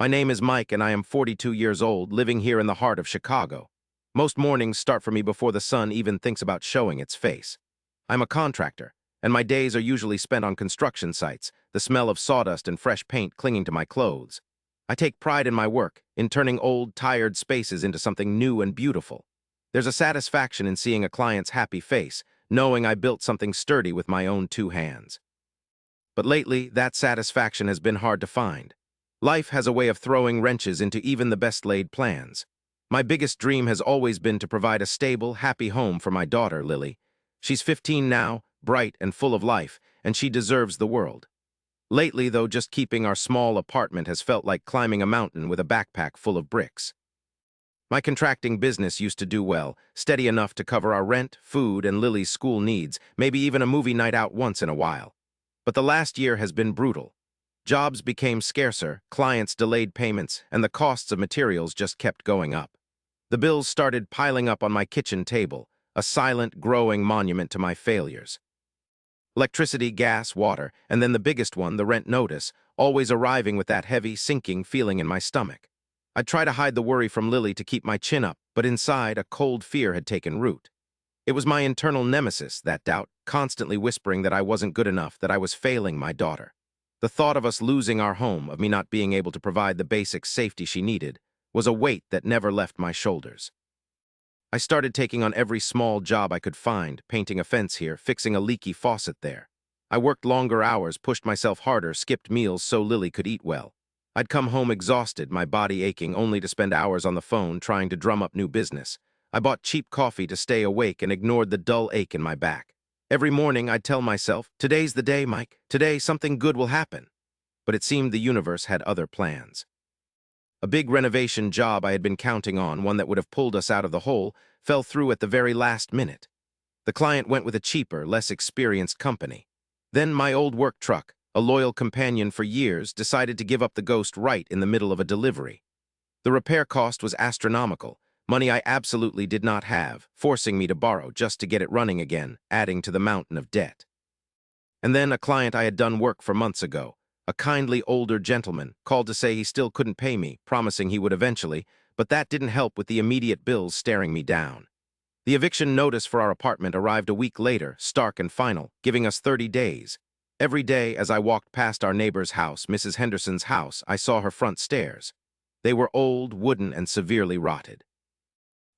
My name is Mike and I am 42 years old, living here in the heart of Chicago. Most mornings start for me before the sun even thinks about showing its face. I'm a contractor, and my days are usually spent on construction sites, the smell of sawdust and fresh paint clinging to my clothes. I take pride in my work, in turning old, tired spaces into something new and beautiful. There's a satisfaction in seeing a client's happy face, knowing I built something sturdy with my own two hands. But lately, that satisfaction has been hard to find. Life has a way of throwing wrenches into even the best-laid plans. My biggest dream has always been to provide a stable, happy home for my daughter, Lily. She's 15 now, bright and full of life, and she deserves the world. Lately, though, just keeping our small apartment has felt like climbing a mountain with a backpack full of bricks. My contracting business used to do well, steady enough to cover our rent, food, and Lily's school needs, maybe even a movie night out once in a while. But the last year has been brutal. Jobs became scarcer, clients delayed payments, and the costs of materials just kept going up. The bills started piling up on my kitchen table, a silent, growing monument to my failures. Electricity, gas, water, and then the biggest one, the rent notice, always arriving with that heavy, sinking feeling in my stomach. I'd try to hide the worry from Lily to keep my chin up, but inside, a cold fear had taken root. It was my internal nemesis, that doubt, constantly whispering that I wasn't good enough, that I was failing my daughter. The thought of us losing our home, of me not being able to provide the basic safety she needed, was a weight that never left my shoulders. I started taking on every small job I could find, painting a fence here, fixing a leaky faucet there. I worked longer hours, pushed myself harder, skipped meals so Lily could eat well. I'd come home exhausted, my body aching, only to spend hours on the phone trying to drum up new business. I bought cheap coffee to stay awake and ignored the dull ache in my back. Every morning I'd tell myself, "Today's the day, Mike. Today something good will happen." But it seemed the universe had other plans. A big renovation job I had been counting on, one that would have pulled us out of the hole, fell through at the very last minute. The client went with a cheaper, less experienced company. Then my old work truck, a loyal companion for years, decided to give up the ghost right in the middle of a delivery. The repair cost was astronomical, money I absolutely did not have, forcing me to borrow just to get it running again, adding to the mountain of debt. And then a client I had done work for months ago, a kindly older gentleman, called to say he still couldn't pay me, promising he would eventually, but that didn't help with the immediate bills staring me down. The eviction notice for our apartment arrived a week later, stark and final, giving us 30 days. Every day as I walked past our neighbor's house, Mrs. Henderson's house, I saw her front stairs. They were old, wooden, and severely rotted.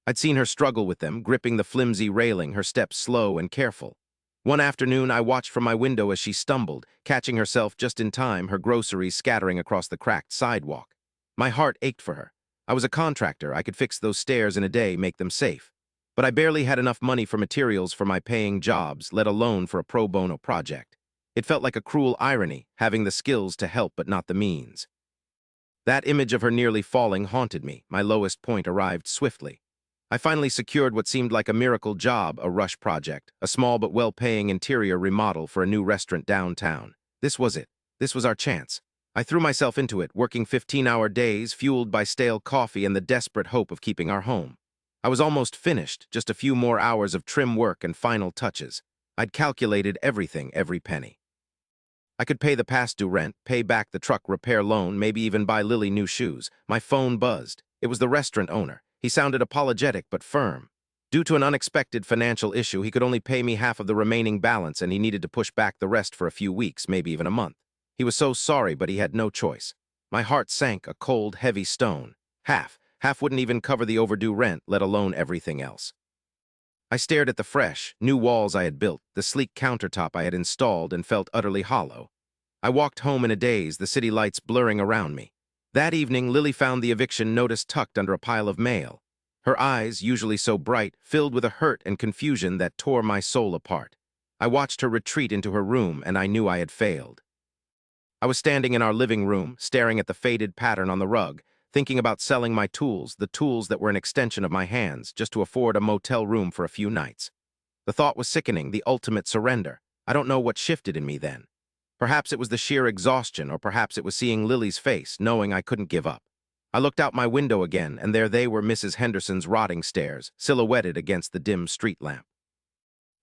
I'd seen her struggle with them, gripping the flimsy railing, her steps slow and careful. One afternoon, I watched from my window as she stumbled, catching herself just in time, her groceries scattering across the cracked sidewalk. My heart ached for her. I was a contractor. I could fix those stairs in a day, make them safe. But I barely had enough money for materials for my paying jobs, let alone for a pro bono project. It felt like a cruel irony, having the skills to help but not the means. That image of her nearly falling haunted me. My lowest point arrived swiftly. I finally secured what seemed like a miracle job, a rush project, a small but well-paying interior remodel for a new restaurant downtown. This was it. This was our chance. I threw myself into it, working 15-hour days, fueled by stale coffee and the desperate hope of keeping our home. I was almost finished, just a few more hours of trim work and final touches. I'd calculated everything, every penny. I could pay the past due rent, pay back the truck repair loan, maybe even buy Lily new shoes. My phone buzzed. It was the restaurant owner. He sounded apologetic but firm. Due to an unexpected financial issue, he could only pay me half of the remaining balance and he needed to push back the rest for a few weeks, maybe even a month. He was so sorry, but he had no choice. My heart sank, a cold, heavy stone. Half wouldn't even cover the overdue rent, let alone everything else. I stared at the fresh, new walls I had built, the sleek countertop I had installed, and felt utterly hollow. I walked home in a daze, the city lights blurring around me. That evening, Lily found the eviction notice tucked under a pile of mail. Her eyes, usually so bright, filled with a hurt and confusion that tore my soul apart. I watched her retreat into her room, and I knew I had failed. I was standing in our living room, staring at the faded pattern on the rug, thinking about selling my tools, the tools that were an extension of my hands, just to afford a motel room for a few nights. The thought was sickening, the ultimate surrender. I don't know what shifted in me then. Perhaps it was the sheer exhaustion, or perhaps it was seeing Lily's face, knowing I couldn't give up. I looked out my window again, and there they were, Mrs. Henderson's rotting stairs, silhouetted against the dim street lamp.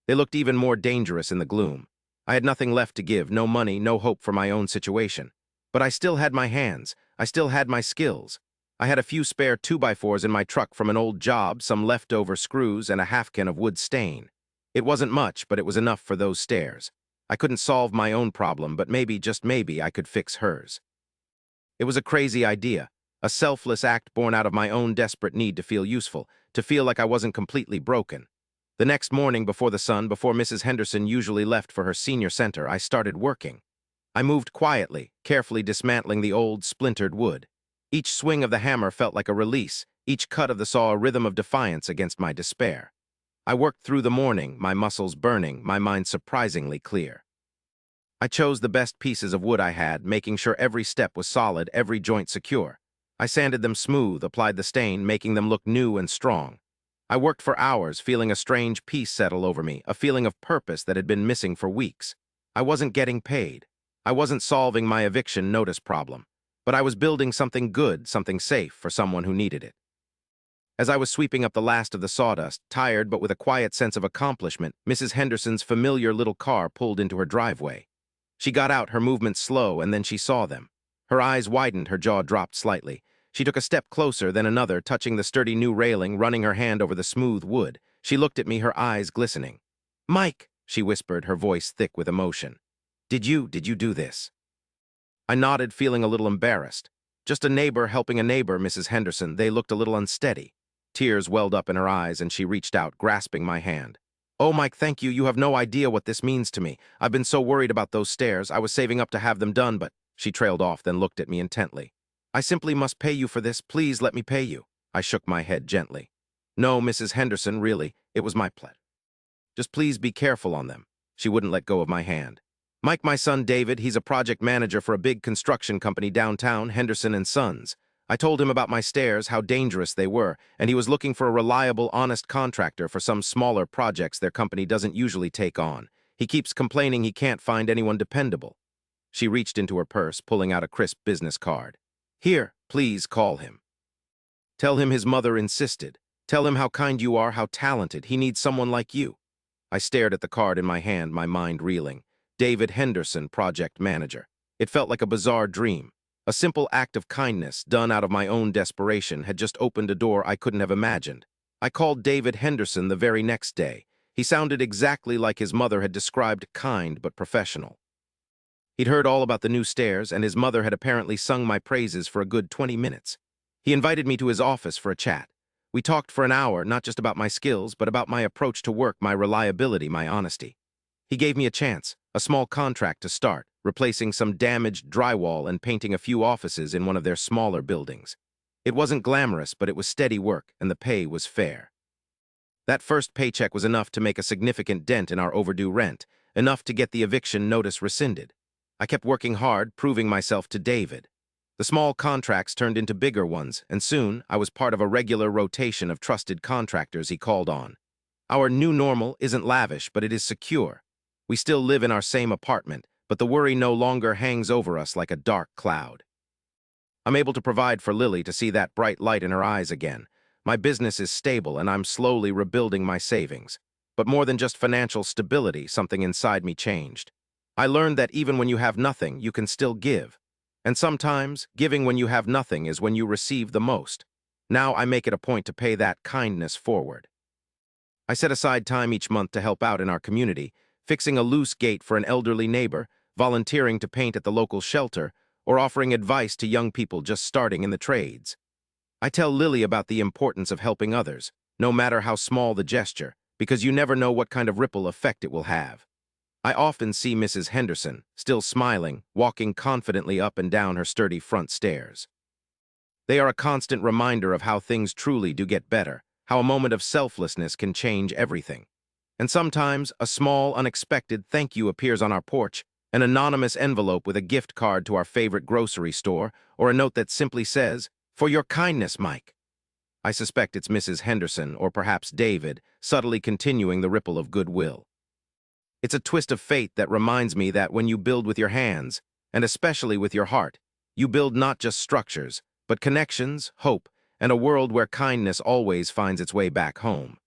They looked even more dangerous in the gloom. I had nothing left to give, no money, no hope for my own situation. But I still had my hands, I still had my skills. I had a few spare 2x4s in my truck from an old job, some leftover screws, and a half-can of wood stain. It wasn't much, but it was enough for those stairs. I couldn't solve my own problem, but maybe, just maybe, I could fix hers. It was a crazy idea, a selfless act born out of my own desperate need to feel useful, to feel like I wasn't completely broken. The next morning before the sun, before Mrs. Henderson usually left for her senior center, I started working. I moved quietly, carefully dismantling the old, splintered wood. Each swing of the hammer felt like a release, each cut of the saw a rhythm of defiance against my despair. I worked through the morning, my muscles burning, my mind surprisingly clear. I chose the best pieces of wood I had, making sure every step was solid, every joint secure. I sanded them smooth, applied the stain, making them look new and strong. I worked for hours, feeling a strange peace settle over me, a feeling of purpose that had been missing for weeks. I wasn't getting paid. I wasn't solving my eviction notice problem. But I was building something good, something safe for someone who needed it. As I was sweeping up the last of the sawdust, tired but with a quiet sense of accomplishment, Mrs. Henderson's familiar little car pulled into her driveway. She got out, her movements slow, and then she saw them. Her eyes widened, her jaw dropped slightly. She took a step closer, then another, touching the sturdy new railing, running her hand over the smooth wood. She looked at me, her eyes glistening. "Mike," she whispered, her voice thick with emotion. Did you do this?" I nodded, feeling a little embarrassed. Just a neighbor helping a neighbor, Mrs. Henderson. They looked a little unsteady. Tears welled up in her eyes, and she reached out, grasping my hand. "Oh, Mike, thank you. You have no idea what this means to me. I've been so worried about those stairs. I was saving up to have them done, but—" She trailed off, then looked at me intently. "I simply must pay you for this. Please let me pay you." I shook my head gently. "No, Mrs. Henderson, really. It was my pleasure. Just please be careful on them." She wouldn't let go of my hand. "Mike, my son David, he's a project manager for a big construction company downtown, Henderson and Sons. I told him about my stairs, how dangerous they were, and he was looking for a reliable, honest contractor for some smaller projects their company doesn't usually take on. He keeps complaining he can't find anyone dependable." She reached into her purse, pulling out a crisp business card. "Here, please call him. Tell him his mother insisted. Tell him how kind you are, how talented. He needs someone like you." I stared at the card in my hand, my mind reeling. David Henderson, project manager. It felt like a bizarre dream. A simple act of kindness, done out of my own desperation, had just opened a door I couldn't have imagined. I called David Henderson the very next day. He sounded exactly like his mother had described, kind but professional. He'd heard all about the new stairs, and his mother had apparently sung my praises for a good 20 minutes. He invited me to his office for a chat. We talked for an hour, not just about my skills, but about my approach to work, my reliability, my honesty. He gave me a chance, a small contract to start, replacing some damaged drywall and painting a few offices in one of their smaller buildings. It wasn't glamorous, but it was steady work, and the pay was fair. That first paycheck was enough to make a significant dent in our overdue rent, enough to get the eviction notice rescinded. I kept working hard, proving myself to David. The small contracts turned into bigger ones, and soon I was part of a regular rotation of trusted contractors he called on. Our new normal isn't lavish, but it is secure. We still live in our same apartment, but the worry no longer hangs over us like a dark cloud. I'm able to provide for Lily, to see that bright light in her eyes again. My business is stable, and I'm slowly rebuilding my savings. But more than just financial stability, something inside me changed. I learned that even when you have nothing, you can still give. And sometimes, giving when you have nothing is when you receive the most. Now I make it a point to pay that kindness forward. I set aside time each month to help out in our community, fixing a loose gate for an elderly neighbor, volunteering to paint at the local shelter, or offering advice to young people just starting in the trades. I tell Lily about the importance of helping others, no matter how small the gesture, because you never know what kind of ripple effect it will have. I often see Mrs. Henderson, still smiling, walking confidently up and down her sturdy front stairs. They are a constant reminder of how things truly do get better, how a moment of selflessness can change everything. And sometimes, a small, unexpected thank you appears on our porch, an anonymous envelope with a gift card to our favorite grocery store, or a note that simply says, "For your kindness, Mike." I suspect it's Mrs. Henderson, or perhaps David, subtly continuing the ripple of goodwill. It's a twist of fate that reminds me that when you build with your hands, and especially with your heart, you build not just structures, but connections, hope, and a world where kindness always finds its way back home.